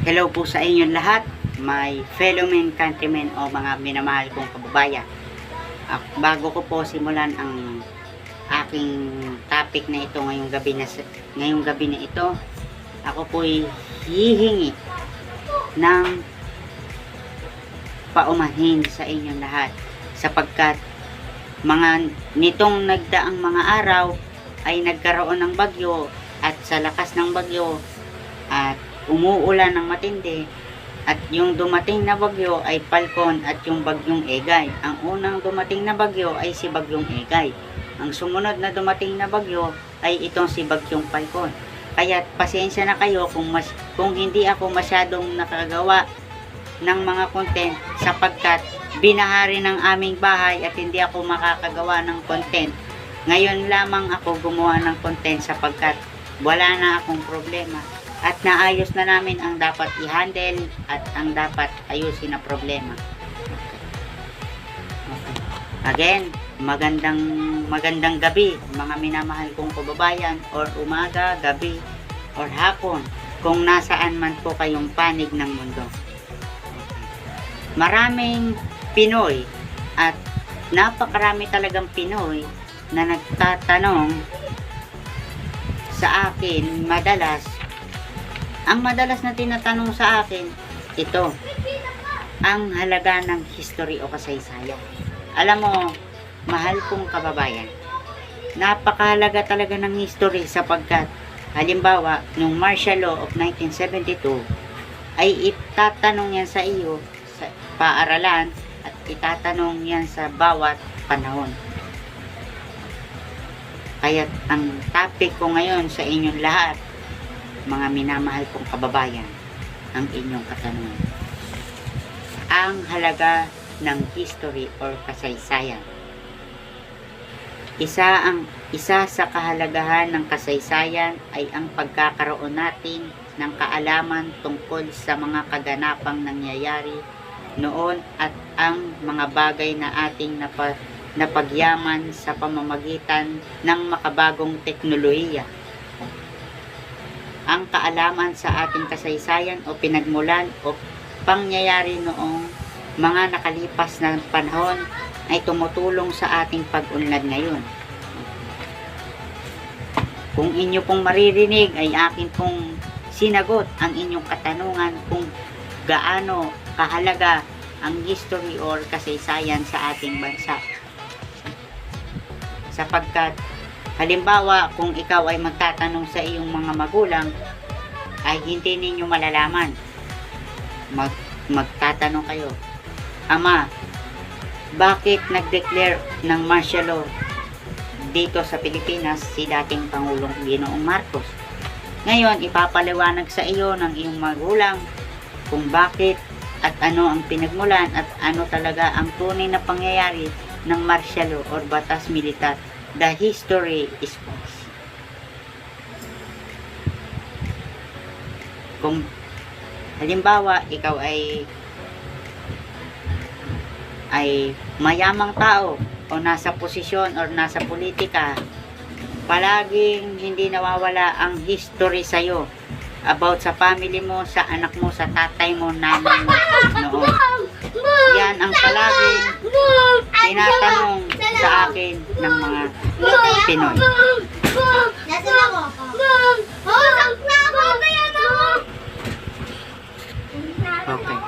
Hello po sa inyong lahat, my fellow men, countrymen o mga minamahal kong kababayan. Bago ko po simulan ang aking topic na ito ngayong gabi na ito, ako po hihingi ng paumanhin sa inyong lahat sapagkat nitong nagdaang mga araw ay nagkaroon ng bagyo at sa lakas ng bagyo at umuulan ng matindi at yung dumating na bagyo ay Falcon at yung bagyong Egay. Ang unang dumating na bagyo ay si bagyong Egay. Ang sumunod na dumating na bagyo ay itong si bagyong Falcon. Kaya pasensya na kayo kung hindi ako masyadong nakagawa ng mga content sapagkat binahari ng aming bahay at hindi ako makakagawa ng content. Ngayon lamang ako gumawa ng content sapagkat wala na akong problema. At naayos na namin ang dapat i-handle at ang dapat ayusin na problema. Okay. Again, magandang gabi mga minamahal kong kababayan, or umaga, gabi, or hapon kung nasaan man po kayong panig ng mundo. Maraming Pinoy at napakarami talagang Pinoy na nagtatanong sa akin ang madalas na tinatanong sa akin, ito, ang halaga ng history o kasaysayan. Alam mo, mahal kong kababayan, napakahalaga talaga ng history sapagkat, halimbawa, nung martial law of 1972, ay itatanong yan sa iyo sa paaralan at itatanong yan sa bawat panahon. Kaya ang topic ko ngayon sa inyong lahat, mga minamahal kong kababayan, ang inyong katanungan. Ang halaga ng history or kasaysayan. Isa sa kahalagahan ng kasaysayan ay ang pagkakaroon natin ng kaalaman tungkol sa mga kaganapang nangyayari noon at ang mga bagay na ating napagyaman sa pamamagitan ng makabagong teknolohiya. Ang kaalaman sa ating kasaysayan o pinagmulan o pangyayari noong mga nakalipas na panahon ay tumutulong sa ating pag-unlad ngayon. Kung inyo pong maririnig ay akin pong sinagot ang inyong katanungan kung gaano kahalaga ang history or kasaysayan sa ating bansa. Sapagkat halimbawa, kung ikaw ay magtatanong sa iyong mga magulang, ay hindi ninyo malalaman. Magtatanong kayo, Ama, bakit nag-declare ng martial law dito sa Pilipinas si dating Pangulong Ginoong Marcos? Ngayon, ipapaliwanag sa iyo ng iyong magulang kung bakit at ano ang pinagmulan at ano talaga ang tunay na pangyayari ng martial law or batas militar. The history is past. Kung halimbawa ikaw ay mayamang tao o nasa posisyon or nasa politika, palaging hindi nawawala ang history sa'yo about sa family mo, sa anak mo, sa tatay mo, nanay mo noon. Yan ang palaging tinatanong sa akin ng mga Pinoy. Okay.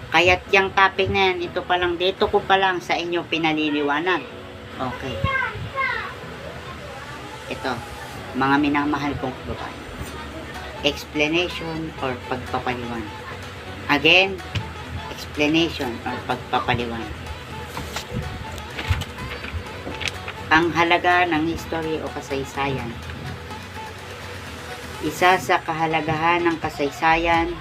Kaya't yung topic na yan, dito ko pa lang sa inyo pinaliliwanag. Okay. Ito, mga minamahal kong kababayan. Explanation or pagpapaliwanag. Again, explanation or pagpapaliwanag. Ang halaga ng history o kasaysayan. Isa sa kahalagahan ng kasaysayan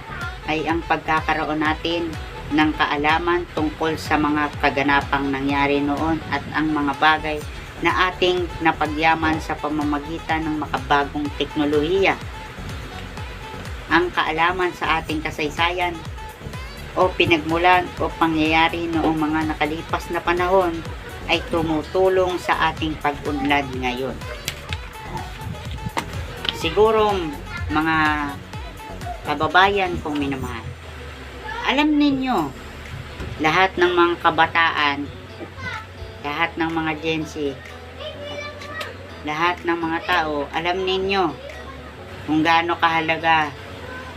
ay ang pagkakaroon natin ng kaalaman tungkol sa mga kaganapang nangyari noon at ang mga bagay na ating napagyaman sa pamamagitan ng makabagong teknolohiya. Ang kaalaman sa ating kasaysayan o pinagmulan o pangyayari noong mga nakalipas na panahon ay tumutulong sa ating pag-unlad ngayon. Siguro, mga kababayan kong minamahal, alam ninyo, lahat ng mga kabataan, lahat ng mga Gen Z, lahat ng mga tao, alam ninyo kung gaano kahalaga,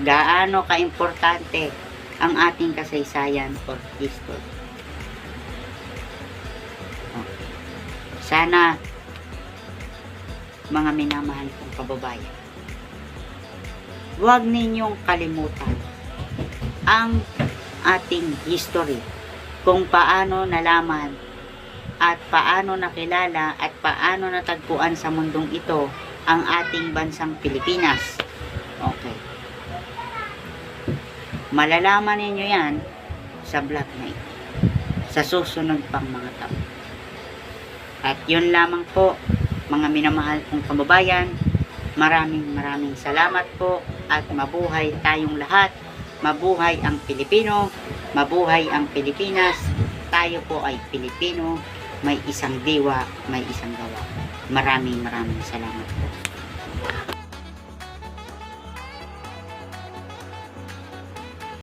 gaano kaimportante ang ating kasaysayan or history. Okay. Sana, mga minamahal kong kababayan, huwag ninyong kalimutan ang ating history, kung paano nalaman at paano nakilala at paano natagpuan sa mundong ito ang ating bansang Pilipinas. Okay. Malalaman ninyo yan sa vlog na ito, sa susunod pang mga taon. At yun lamang po, mga minamahal kong kababayan, maraming salamat po at mabuhay tayong lahat. Mabuhay ang Pilipino, mabuhay ang Pilipinas. Tayo po ay Pilipino, may isang diwa, may isang gawa. Maraming salamat po.